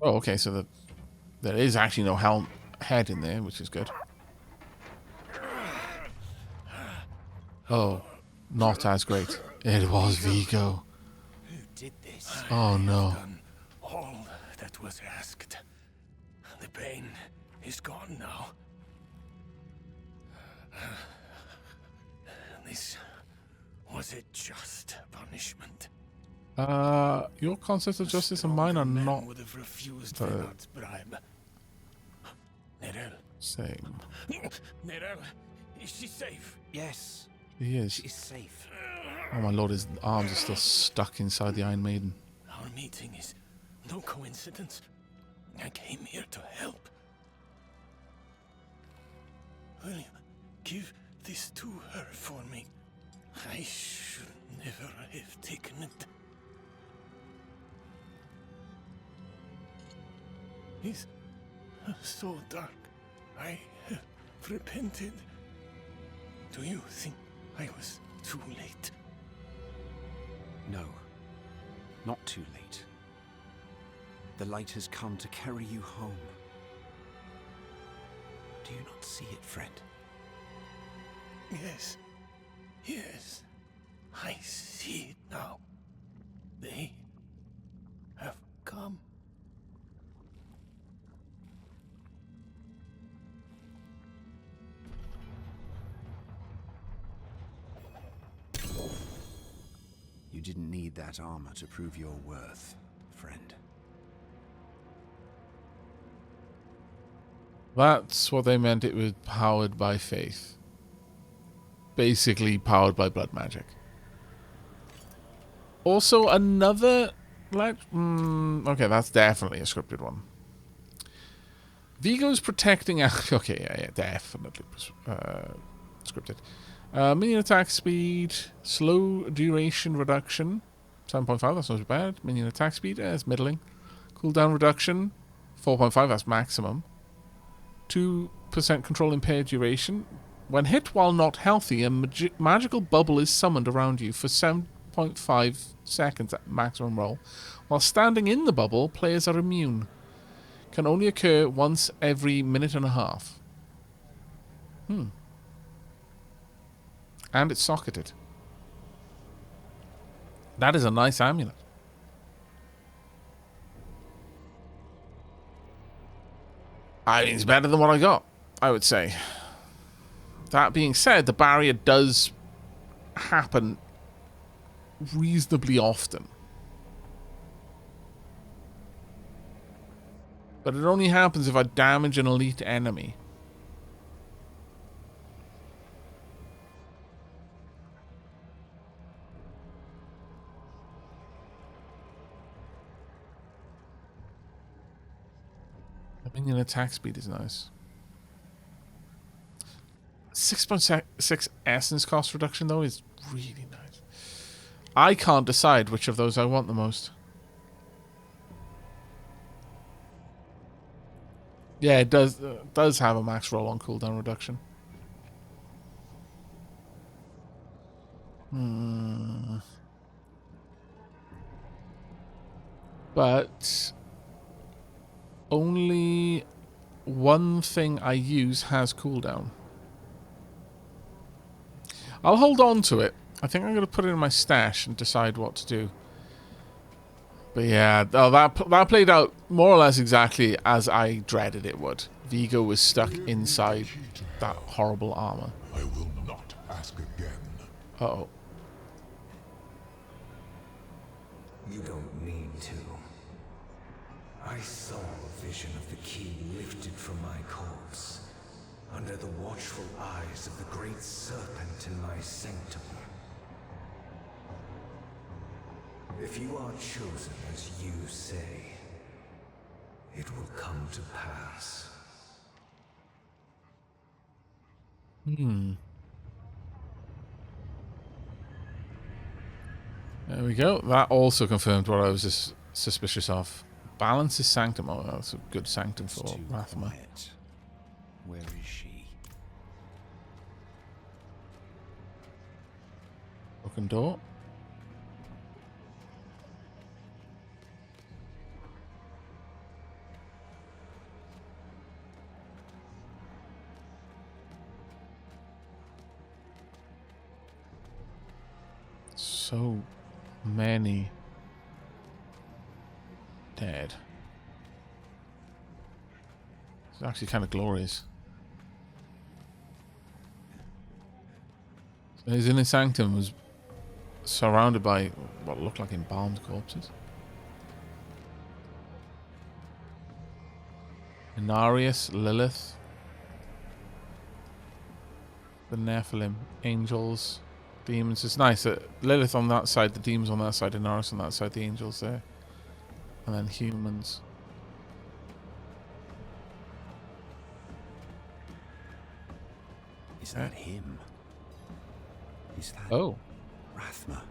Oh, okay, so there is actually no head in there, which is good. Oh, not as great. It was Vigo. Who did this? Oh no. Done all that was asked. The pain is gone now. This was a just punishment. Your concepts of justice and mine are not would have refused the Renard's bribe. Nerel. same. Nerel, is she safe? Yes, He is. she's safe. Oh my lord, his arms are still stuck inside the Iron Maiden. Our meeting is no coincidence. I came here to help. Will you give this to her for me? I should never have taken it. It's so dark. I have repented. Do you think I was too late? No, not too late. The light has come to carry you home. Do you not see it, friend? Yes. Yes. I see it now. They have come. You didn't need that armor to prove your worth, friend. That's what they meant. It was powered by faith. Basically powered by blood magic. Also, another... okay, that's definitely a scripted one. Vigo's protecting... Okay, yeah, definitely scripted. Minion attack speed, slow duration reduction, 7.5, that's not bad. Minion attack speed, it's middling. Cooldown reduction, 4.5, that's maximum. 2% control impaired duration. When hit while not healthy, a magical bubble is summoned around you for 7.5 seconds at maximum roll. While standing in the bubble, players are immune. Can only occur once every minute and a half. And it's socketed. That is a nice amulet. I mean, it's better than what I got, I would say. That being said, the barrier does happen reasonably often. But it only happens if I damage an elite enemy. The minion attack speed is nice. 6.6 essence cost reduction, though, is really nice. I can't decide which of those I want the most. Yeah, it does have a max roll on cooldown reduction. But only one thing I use has cooldown. I'll hold on to it. I think I'm going to put it in my stash and decide what to do. But yeah, that played out more or less exactly as I dreaded it would. Vigo was stuck inside that horrible armor. I will not ask again. Uh-oh. You don't need to. I saw a vision of the key lifted from my corpse, under the watchful eyes of the great serpent in my sanctum. If you are chosen as you say, it will come to pass. There we go. That also confirmed what I was suspicious of. Balance is sanctum. Oh, that's a good sanctum for Rathma. Quiet. Where is she? Open door. so many dead. It's actually kind of glorious. So his inner sanctum was surrounded by what looked like embalmed corpses. Inarius, Lilith, the Nephilim, angels, demons. It's nice that Lilith on that side, the demons on that side, Inarius on that side, the angels there. And then humans. Is that him? Is that Rathma?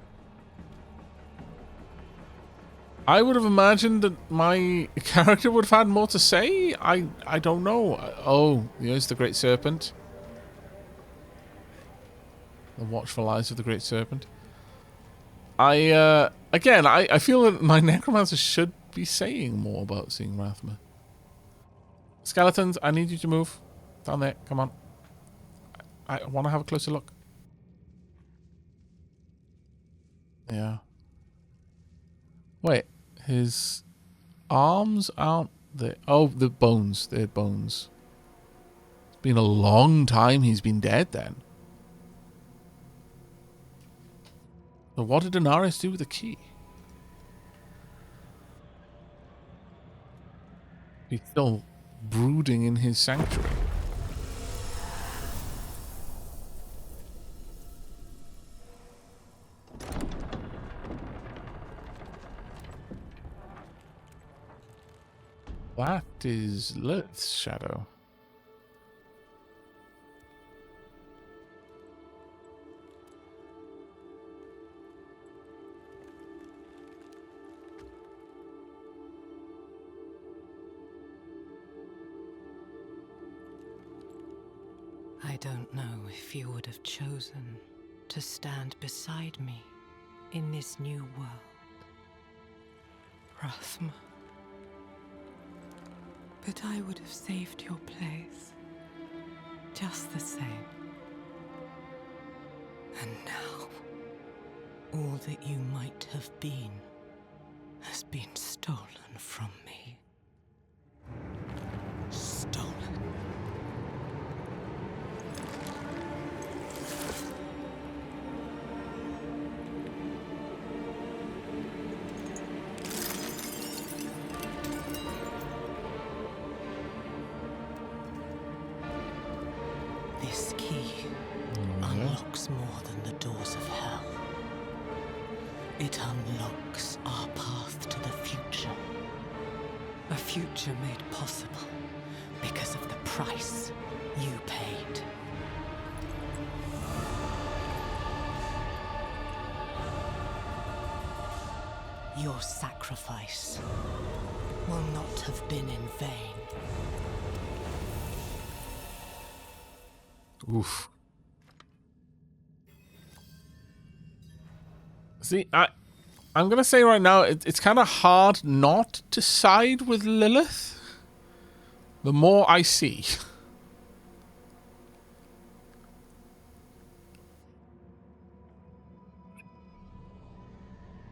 I would have imagined that my character would have had more to say. I don't know. Oh, here's the Great Serpent. The watchful eyes of the Great Serpent. Again, I feel that my Necromancer should be saying more about seeing Rathma. Skeletons, I need you to move. Down there, come on. I want to have a closer look. Yeah. Wait, his arms aren't there. Oh, the bones. They're bones. It's been a long time he's been dead then. So what did Inarius do with the key? He's still brooding in his sanctuary. That is Lilith's shadow. I don't know if you would have chosen to stand beside me in this new world, Rathma. But I would have saved your place, just the same. And now, all that you might have been has been stolen from me. Stolen. This key unlocks more than the doors of hell. It unlocks our path to the future. A future made possible because of the price you paid. Your sacrifice will not have been in vain. Oof. See, I'm gonna say right now, it's kind of hard not to side with Lilith. The more I see.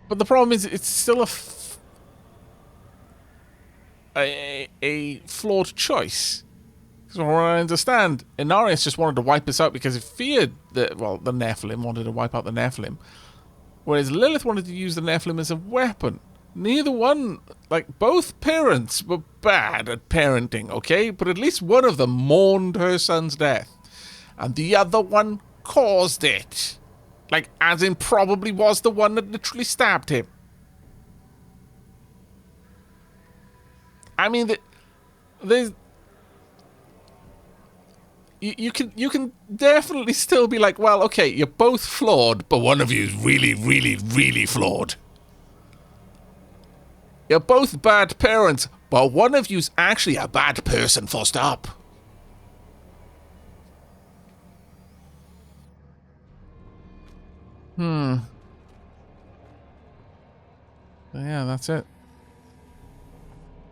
But the problem is, it's still a flawed choice. Because from what I understand, Inarius just wanted to wipe us out because he feared that, well, the Nephilim, wanted to wipe out the Nephilim. Whereas Lilith wanted to use the Nephilim as a weapon. Neither one, like, both parents were bad at parenting, okay? But at least one of them mourned her son's death. And the other one caused it. Like, as in probably was the one that literally stabbed him. I mean, there's... You can definitely still be like, well, okay, you're both flawed, but one of you is really, really, really flawed. You're both bad parents, but one of you's actually a bad person, full stop. Yeah, that's it.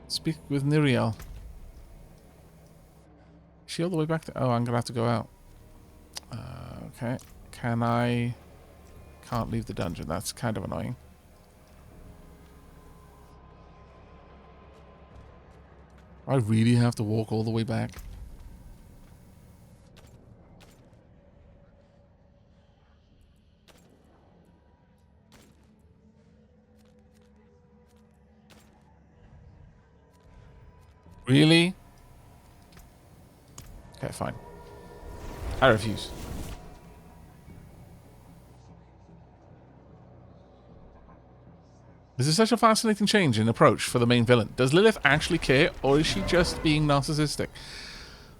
Speak with Niriel. Is she all the way back there? Oh, I'm gonna have to go out. Okay. Can I can't leave the dungeon. That's kind of annoying. I really have to walk all the way back. Really? Okay, fine. I refuse. This is such a fascinating change in approach for the main villain. Does Lilith actually care, or is she just being narcissistic?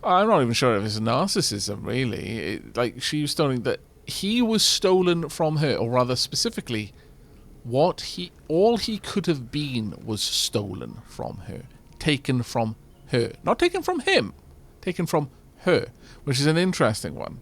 I'm not even sure if it's narcissism, really. Like, she was stoning that he was stolen from her, or rather specifically, all he could have been was stolen from her. Taken from her. Not taken from him. Taken from her, which is an interesting one.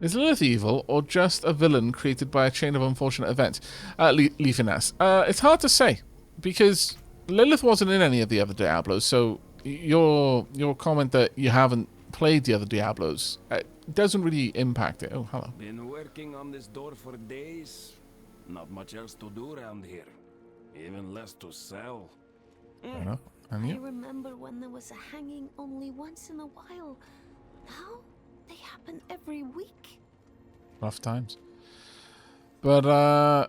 Is Lilith evil, or just a villain created by a chain of unfortunate events? Leafiness. It's hard to say, because Lilith wasn't in any of the other Diablos, so your comment that you haven't played the other Diablos doesn't really impact it. Oh, hello. Been working on this door for days. Not much else to do around here. Even less to sell. Fair enough. And I you? remember when there was a hanging only once in a while. Now they happen every week. Rough times. But,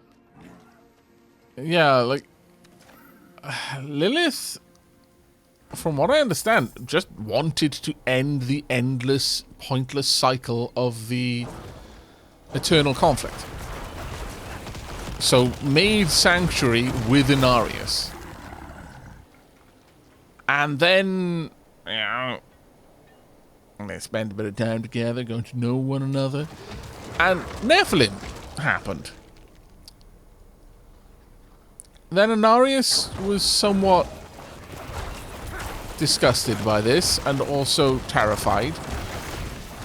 yeah, like, Lilith, from what I understand, just wanted to end the endless, pointless cycle of the eternal conflict. So, made Sanctuary with Inarius. And then, you know, they spend a bit of time together, going to know one another. And Nephilim happened. Then Inarius was somewhat disgusted by this, and also terrified,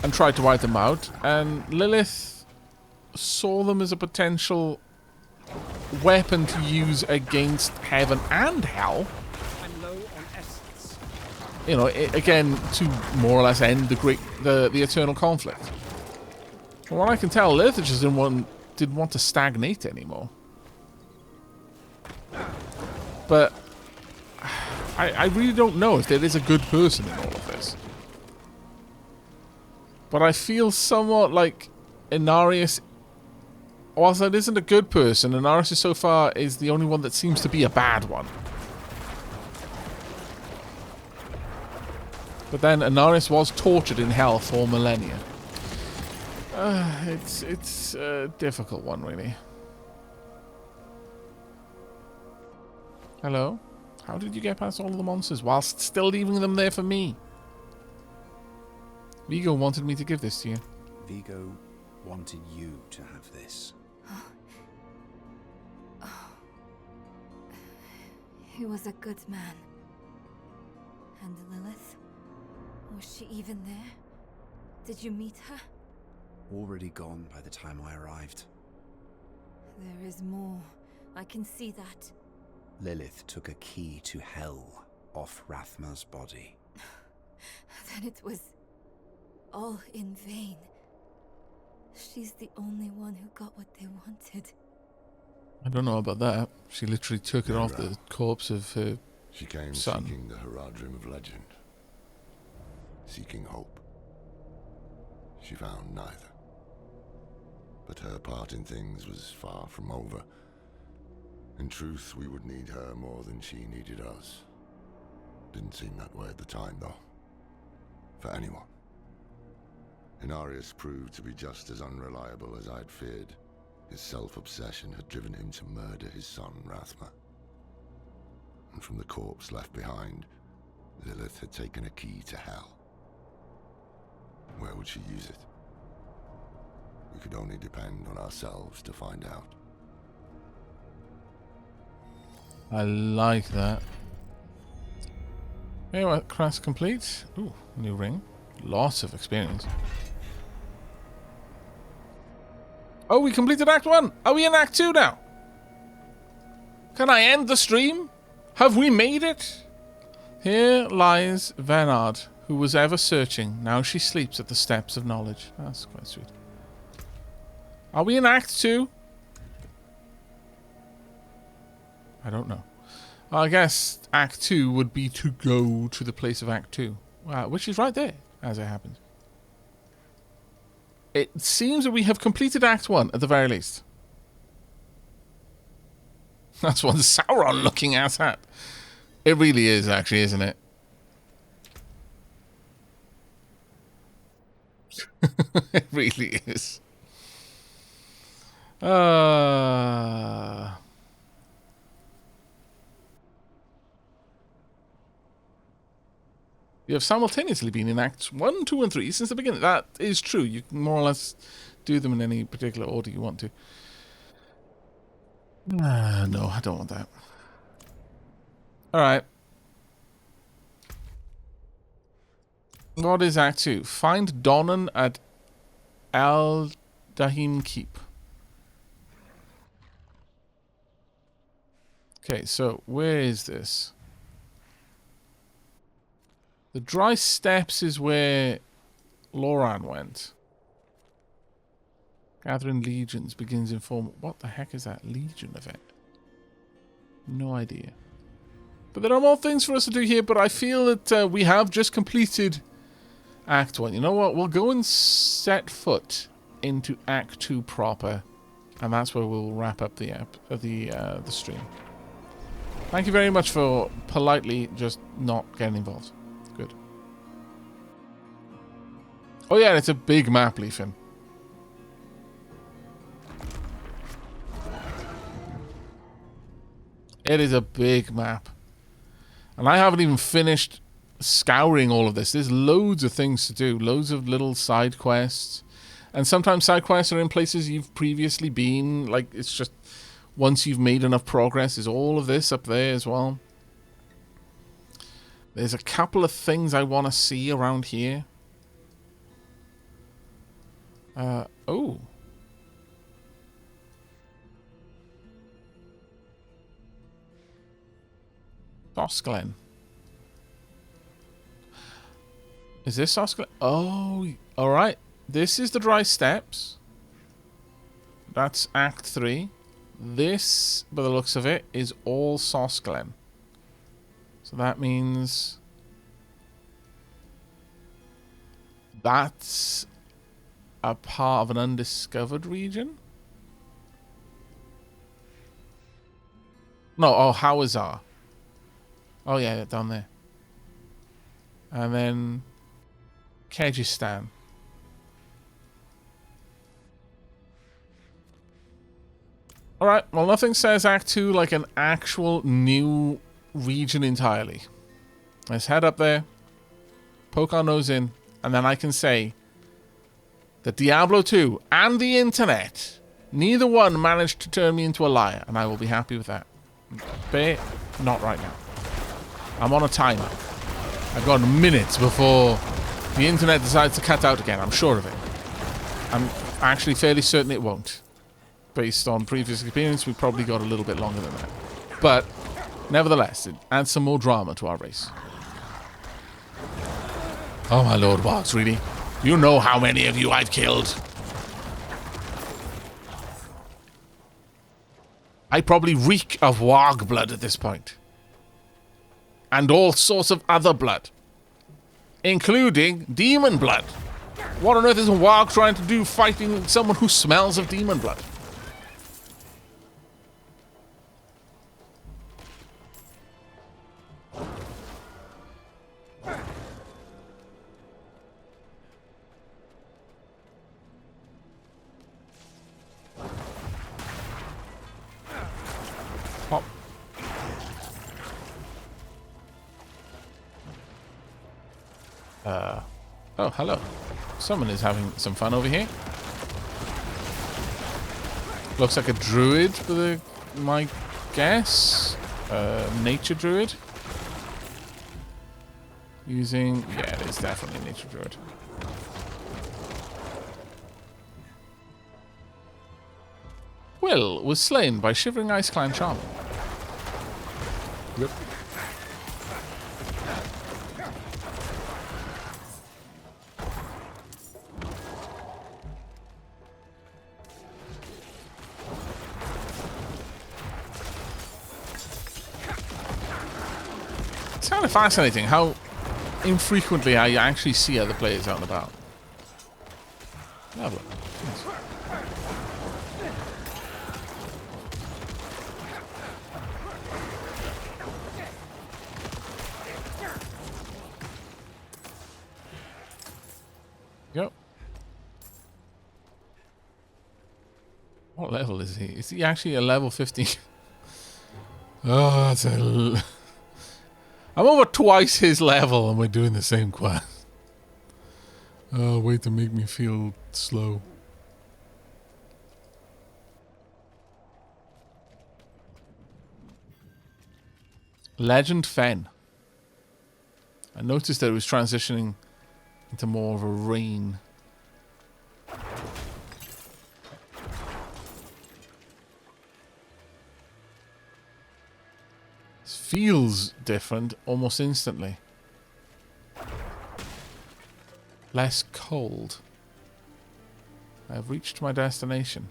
and tried to wipe them out. And Lilith saw them as a potential weapon to use against heaven and hell. I'm low on essence. You know, again, to more or less end the eternal conflict. From what I can tell, Lilith just didn't want to stagnate anymore. But I really don't know if there is a good person in all of this. But I feel somewhat like Inarius, whilst it isn't a good person, Inarius so far is the only one that seems to be a bad one. But then Inarius was tortured in hell for millennia. It's a difficult one, really. Hello? How did you get past all of the monsters whilst still leaving them there for me? Vigo wanted me to give this to you. Vigo wanted you to have this. He was a good man. And Lilith? Was she even there? Did you meet her? Already gone by the time I arrived. There is more. I can see that. Lilith took a key to hell off Rathma's body. Then it was all in vain. She's the only one who got what they wanted. I don't know about that. She literally took it off the corpse of her She came son. seeking the Haradrim of legend. Seeking hope. She found neither. But her part in things was far from over. In truth, we would need her more than she needed us. Didn't seem that way at the time, though. For anyone. Inarius proved to be just as unreliable as I'd feared. His self-obsession had driven him to murder his son, Rathma. And from the corpse left behind, Lilith had taken a key to hell. Where would she use it? We could only depend on ourselves to find out. I like that. Anyway, class complete. Ooh, new ring. Lots of experience. Oh, we completed Act 1. Are we in Act 2 now? Can I end the stream? Have we made it? Here lies Venard, who was ever searching, now she sleeps at the steps of knowledge. That's quite sweet. Are we in Act 2? I don't know. I guess Act 2 would be to go to the place of Act 2. Which is right there, as it happens. It seems that we have completed Act 1, at the very least. That's one Sauron looking at that. It really is, actually, isn't it? It really is. You have simultaneously been in Acts 1, 2, and 3 since the beginning. That is true. You can more or less do them in any particular order you want to. No, I don't want that. Alright. What is Act 2? Find Donan at Al-Dahim Keep. Okay, so where is this? The Dry Steppes is where Loran went. Gathering legions begins in form. What the heck is that legion event? No idea. But there are more things for us to do here, but I feel that we have just completed Act 1. You know what? We'll go and set foot into Act 2 proper, and that's where we'll wrap up the stream. Thank you very much for politely just not getting involved. Good. Oh yeah, it's a big map, Leafin. It is a big map. And I haven't even finished scouring all of this. There's loads of things to do. Loads of little side quests. And sometimes side quests are in places you've previously been. Like, it's just once you've made enough progress. There's all of this up there as well. There's a couple of things I want to see around here. Oh. Sosklen. Is this Sosklen? Oh, alright. This is the Dry Steppes. That's Act 3. This, by the looks of it, is all Sosklen. So that means that's a part of an undiscovered region? No, oh, Hawazar. Oh yeah, down there. And then Kyrgyzstan. Alright, well nothing says Act 2 like an actual new region entirely. Let's head up there, poke our nose in, and then I can say that Diablo 2 and the internet, neither one managed to turn me into a liar, and I will be happy with that. But not right now. I'm on a timer. I've got minutes before the internet decides to cut out again. I'm sure of it. I'm actually fairly certain it won't. Based on previous experience, we've probably got a little bit longer than that. But, nevertheless, it adds some more drama to our race. Oh my lord, Box, really? You know how many of you I've killed? I probably reek of warg blood at this point. And all sorts of other blood. Including demon blood. What on earth is a warg trying to do fighting someone who smells of demon blood? Pop. Oh, hello. Someone is having some fun over here. Looks like a druid, for my guess. Nature druid. Using... yeah, it is definitely a nature druid. Will was slain by Shivering Ice Clan Shaman. Yep. kind of fascinating how infrequently I actually see other players out and about. Lovely. Nice. Go. What level is he? Is he actually a level 15? Oh, that's a... I'm over twice his level and we're doing the same quest. Oh, wait to make me feel slow. Legend Fen. I noticed that it was transitioning into more of a rain. This feels different almost instantly. Less cold. I have reached my destination.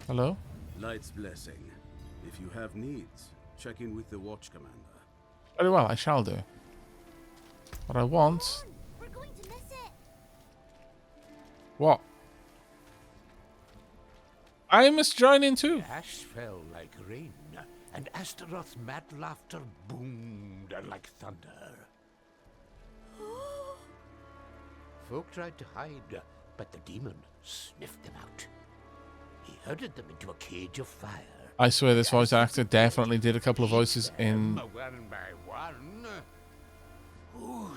Hello? Light's blessing. If you have needs, check in with the Watch Commander. Very well, I shall do. What I want... We're going to miss it. What? I must join in too. Ash fell like rain, and Astaroth's mad laughter boomed like thunder. Folk tried to hide, but the demon sniffed them out. He herded them into a cage of fire. I swear this voice actor definitely did a couple of voices in... One by one. Oh.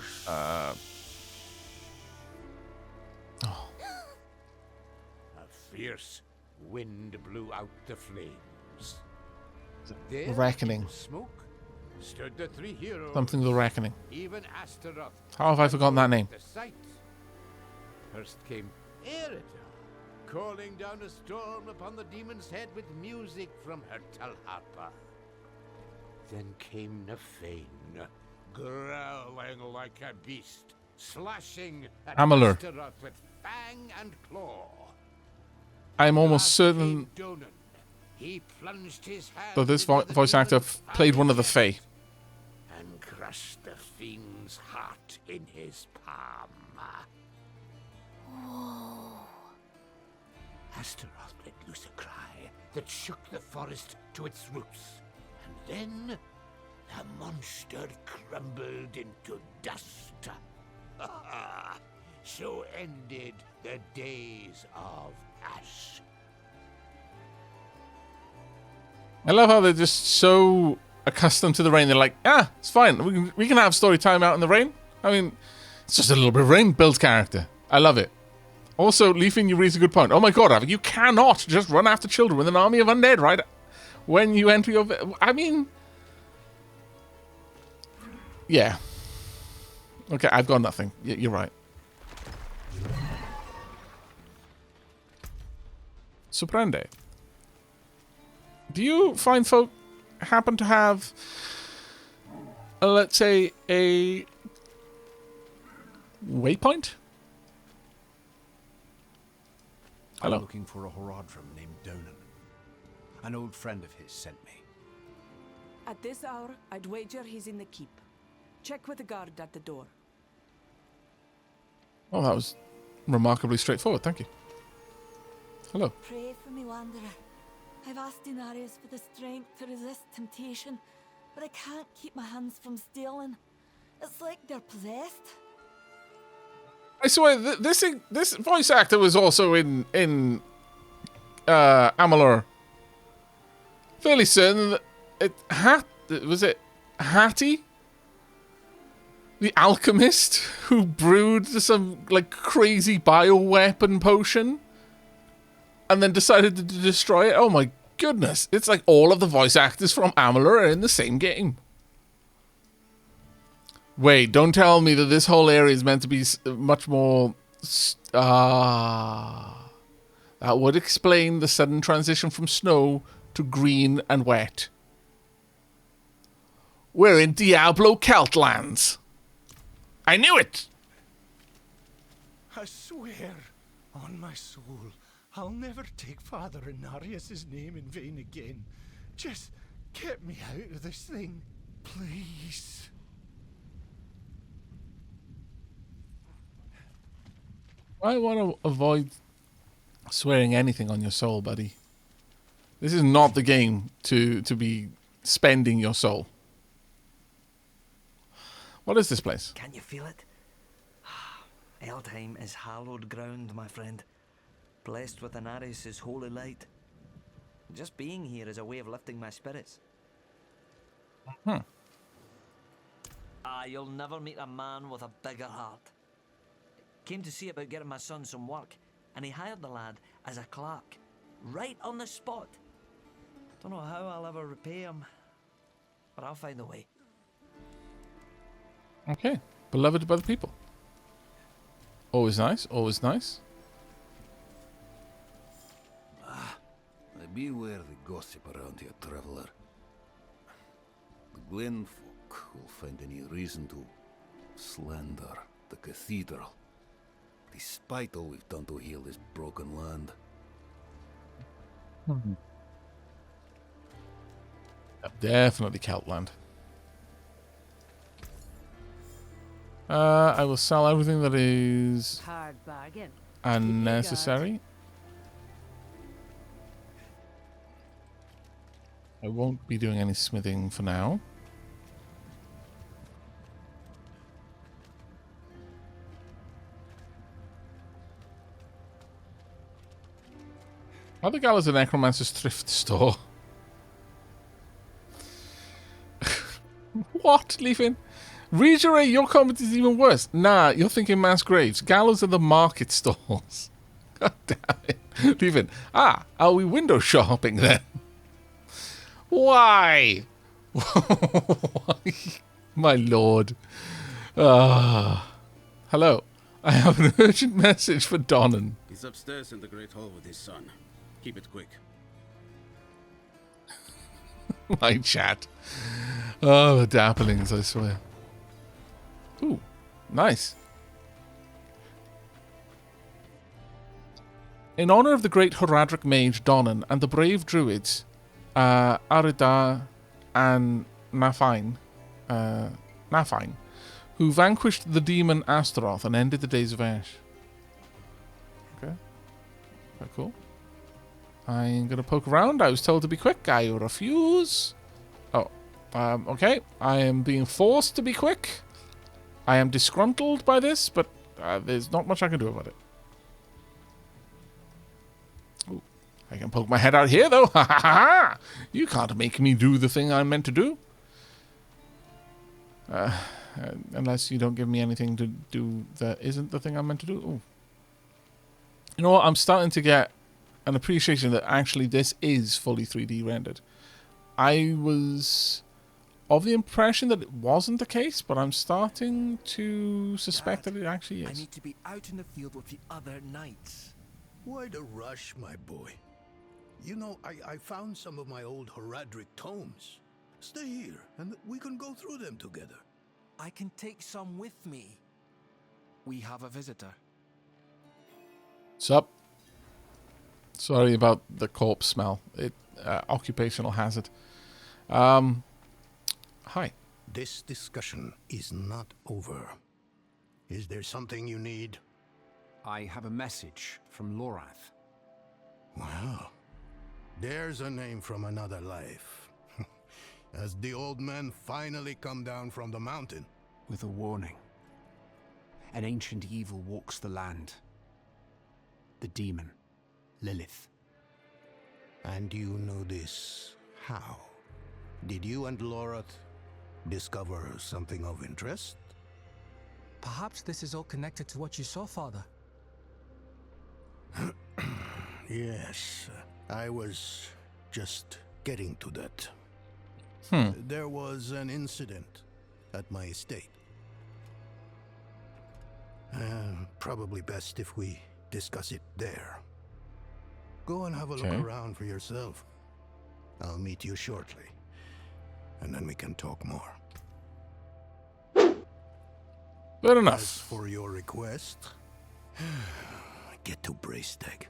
A fierce wind blew out the flames. The Reckoning. Smoke stood the three heroes. Something the Reckoning. Even Astaroth. How have I forgotten that name? The sight. First came Erita, calling down a storm upon the demon's head with music from her Talharpa. Then came Nefane, growling like a beast, slashing at Amalur. Astaroth with fang and claw. I'm almost certain He plunged his hand that this into the voice actor demon's played one of the fiery Fae. and crushed the fiend's heart in his palm. Astaroth let loose a cry that shook the forest to its roots, and then the monster crumbled into dust. So ended the days of Ash. I love how they're just so accustomed to the rain. They're like, ah, it's fine. We can have story time out in the rain. I mean, it's just a little bit of rain. Builds character. I love it. Also, Leafing, you raise a good point. Oh my god, Aavak, you cannot just run after children with an army of undead, right? When you enter your... I mean... Yeah. Okay, I've got nothing. You're right. Sorprende. Do you find folk happen to have, let's say, a waypoint? I'm looking for a Horadrim named Donan. An old friend of his sent me. At this hour, I'd wager he's in the keep. Check with the guard at the door. Oh, that was remarkably straightforward. Thank you. Hello. Pray for me, Wanderer. I've asked Inarius for the strength to resist temptation, but I can't keep my hands from stealing. It's like they're possessed. I swear, this voice actor was also in Amalur. Fairly certain that was it Hattie? The alchemist who brewed some like crazy bioweapon potion and then decided to destroy it. Oh my goodness. It's like all of the voice actors from Amalur are in the same game. Wait, don't tell me that this whole area is meant to be much more... that would explain the sudden transition from snow to green and wet. We're in Diablo Celtlands. I knew it! I swear on my soul, I'll never take Father Inarius' name in vain again. Just Get me out of this thing, please. I want to avoid swearing anything on your soul, buddy. This is not the game to be spending your soul. What is this place? Can you feel it? Eldheim is hallowed ground, my friend. Blessed with Anaris' holy light. Just being here is a way of lifting my spirits. You'll never meet a man with a bigger heart. Came to see about getting my son some work, and he hired the lad as a clerk, right on the spot. Don't know how I'll ever repay him, but I'll find a way. Okay. Beloved by the people. Always nice, always nice. Beware the gossip around here, traveler. The Glen folk will find any reason to slander the cathedral, despite all we've done to heal this broken land. Definitely Celtland. I will sell everything that is Hard bargain. unnecessary. I won't be doing any smithing for now. How the gal is a Necromancer's thrift store? What? Leaving? Regenerate, your comment is even worse. Nah, you're thinking mass graves. Gallows are the market stalls. God damn it. Leaving. Are we window shopping then? Why? Why? My lord. Hello. I have an urgent message for Donnan. He's upstairs in the Great Hall with his son. Keep it quick. My chat. Oh, the dapplings, I swear. Ooh, nice. In honor of the great Horadric mage Donnan and the brave druids Arida and Nafine, who vanquished the demon Astaroth and ended the days of Ash. Okay. Very cool. I'm going to poke around. I was told to be quick. I refuse. Oh, okay. I am being forced to be quick. I am disgruntled by this, but there's not much I can do about it. Ooh, I can poke my head out here, though. Ha ha ha! You can't make me do the thing I'm meant to do. Unless you don't give me anything to do that isn't the thing I'm meant to do. Ooh. You know what? I'm starting to get an appreciation that actually this is fully 3D rendered. I was of the impression that it wasn't the case, but I'm starting to suspect that it actually is. I need to be out in the field with the other knights. Why the rush, my boy? You know, I found some of my old Horadric tomes. Stay here, and we can go through them together. I can take some with me. We have a visitor. Sup? Sorry about the corpse smell. It occupational hazard. Hi. This discussion is not over. Is there something you need? I have a message from Lorath. Wow. There's a name from another life. Has the old man finally come down from the mountain? With a warning. An ancient evil walks the land. The demon, Lilith. And you know this how? Did you and Lorath discover something of interest? Perhaps this is all connected to what you saw, Father. Yes, I was just getting to that. There was an incident at my estate. Probably best if we discuss it there. Go and have a look around for yourself. I'll meet you shortly, and then we can talk more. Good enough. As for your request, get to Bracestag.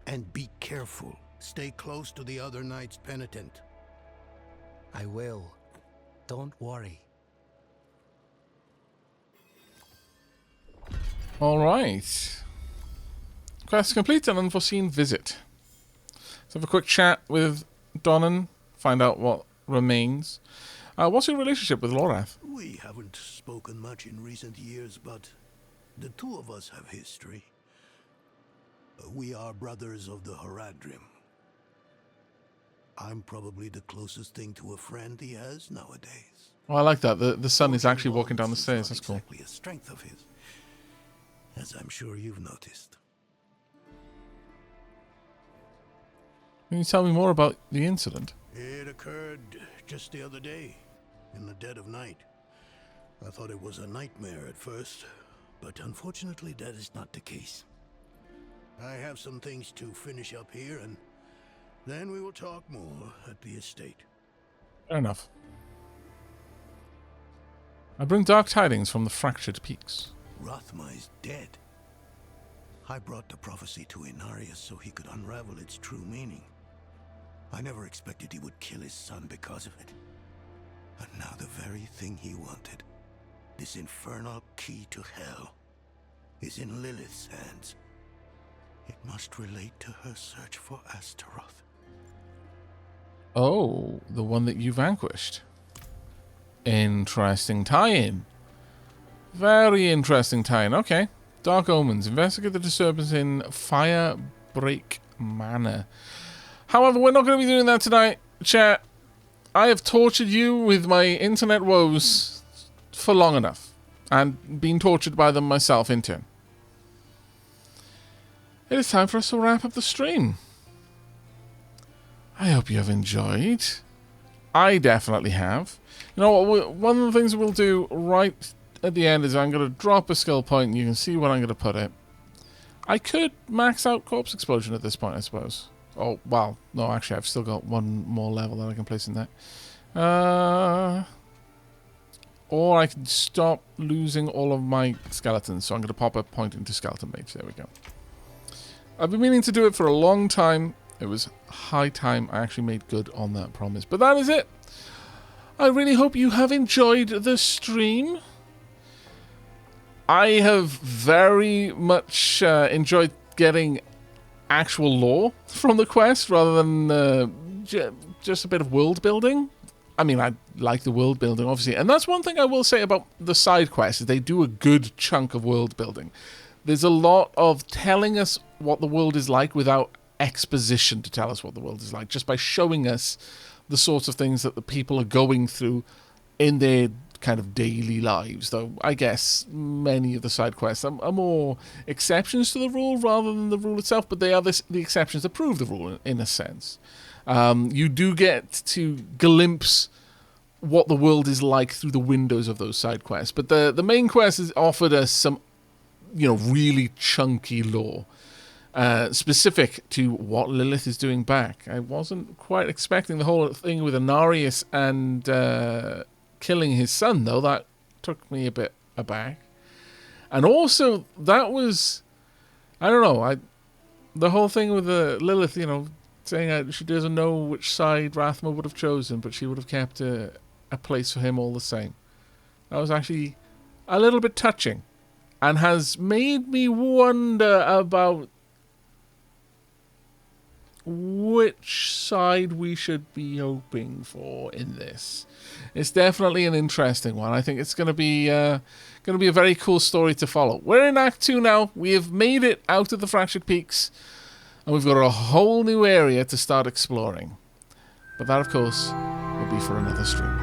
And be careful. Stay close to the other knight's penitent. I will. Don't worry. Alright. Quest complete, an unforeseen visit. Let's have a quick chat with Donnan, find out what remains. What's your relationship with Lorath? We haven't spoken much in recent years, but the two of us have history. We are brothers of the Haradrim. I'm probably the closest thing to a friend he has nowadays. Oh, I like that. The son is actually walking down the stairs. That's cool. Exactly a strength of his, as I'm sure you've noticed. Can you tell me more about the incident? It occurred just the other day, in the dead of night. I thought it was a nightmare at first, but unfortunately that is not the case. I have some things to finish up here, and then we will talk more at the estate. Fair enough. I bring dark tidings from the fractured peaks. Rathma is dead. I brought the prophecy to Inarius so he could unravel its true meaning. I never expected he would kill his son because of it. And now the very thing he wanted, this infernal key to hell, is in Lilith's hands. It must relate to her search for Astaroth. Oh, the one that you vanquished. Interesting tie-in. Very interesting tie-in. Okay. Dark Omens. Investigate the disturbance in Firebreak Manor. However, we're not going to be doing that tonight, chat. I have tortured you with my internet woes for long enough. And been tortured by them myself in turn. It is time for us to wrap up the stream. I hope you have enjoyed. I definitely have. You know what, one of the things we'll do right at the end is I'm going to drop a skill point and you can see where I'm going to put it. I could max out Corpse Explosion at this point, I suppose. Oh, well, no, actually, I've still got one more level that I can place in that. Or I can stop losing all of my skeletons, so I'm going to pop a point into Skeleton Mage. There we go. I've been meaning to do it for a long time. It was high time I actually made good on that promise. But that is it. I really hope you have enjoyed the stream. I have very much enjoyed getting actual lore from the quest rather than just a bit of world building. I mean, I like the world building, obviously. And that's one thing I will say about the side quests, is they do a good chunk of world building. There's a lot of telling us what the world is like without exposition to tell us what the world is like, just by showing us the sorts of things that the people are going through in their kind of daily lives. Though I guess many of the side quests are more exceptions to the rule rather than the rule itself, but they are the exceptions that prove the rule in a sense. You do get to glimpse what the world is like through the windows of those side quests, but the main quest has offered us some, you know, really chunky lore. Specific to what Lilith is doing back. I wasn't quite expecting the whole thing with Inarius and killing his son, though. That took me a bit aback. And also, that was... I don't know. The whole thing with Lilith, you know, saying she doesn't know which side Rathma would have chosen, but she would have kept a place for him all the same. That was actually a little bit touching. And has made me wonder about which side we should be hoping for in this. It's definitely an interesting one. I think it's going to be a very cool story to follow. We're in Act 2 now. We have made it out of the Fractured Peaks, and we've got a whole new area to start exploring. But that, of course, will be for another stream.